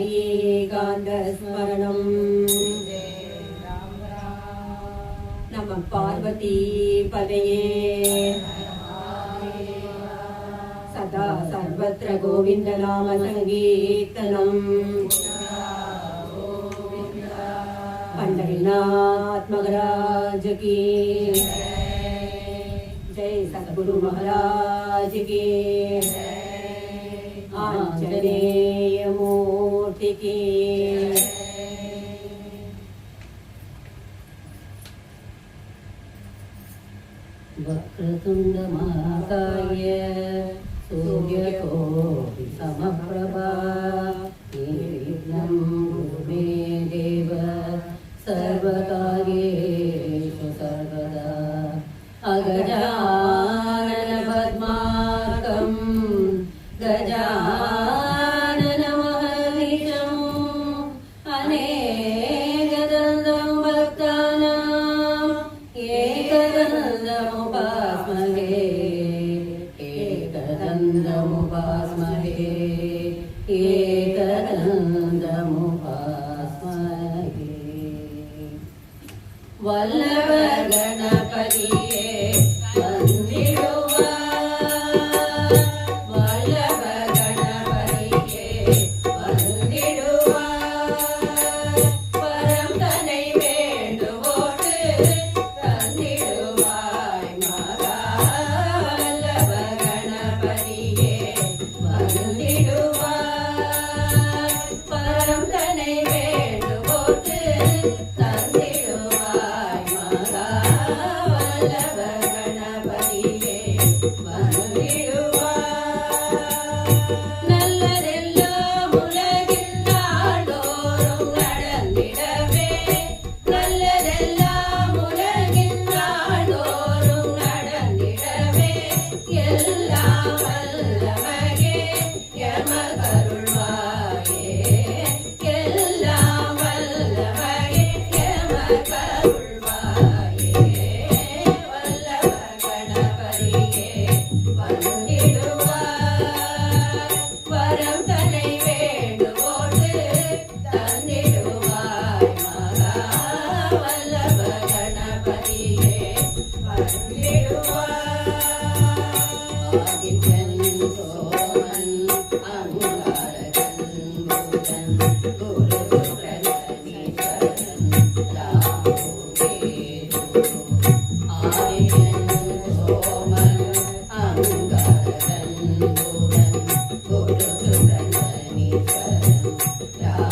ஏகாந்த ஸ்மரணம். நம பார்வதி பதையே சதா சர்வத்ர கோவிந்த நாம சங்கீர்த்தனம். पंढरीनाथ महाराज की जय, सद्गुरु महाराज की, आंजनेय मूर्ति की. वक्रतुंड महाकाय सूर्यकोटि समप्रभा निर्विघ्नं कुरु मे देव सर्वकार्येषु सर्वदा. अगजानन पद्मार्कं गजाननमहर्निशम् अनेकदन्तं भक्तानाम् एकदन्तमुपास्महे एकदन्तमुपास्महे एकदन्तमुपास्महे. वल्लभ गणपतिये वन्दिरुवा, वल्लभ गणपतिये वन्दिरुवा, परम तनै வேண்டுவோடு தந்திடுவாய் மகா. வல்லப கணபதியே வந்திடுவாய், பரம் தனை வேண்டுவோடு தந்திடுவாய் மகா. வல்லப கணபதியே வந்திடுவாய். நல்லதெல்லாம் உலகில் நாள்தோறும் நடந்திடவே, நல்லதெல்லாம் உலகில் நாள்தோறும் நடந்திடவே, எல்லாம் வல்லமையே எமக்கருள்வாயே, எல்லாம் வல்லமையே எமக்கருள்வாயே. வல்லப கணபதியே வந்திடுவாய், வரம் தனை வேண்டுவோடு தந்திடுவாய் மகா. வல்லப கணபதியே வந்திடுவாய். ஆதித்யன் சோமன் அங்காரகன் புதன் குரு சுக்ரன் சனீஸ்வரன் ராகு கேது. ஆதித்யன் சோமன் அங்காரகன் புதன் குரு சுக்ரன் சனீஸ்வரன் ராகு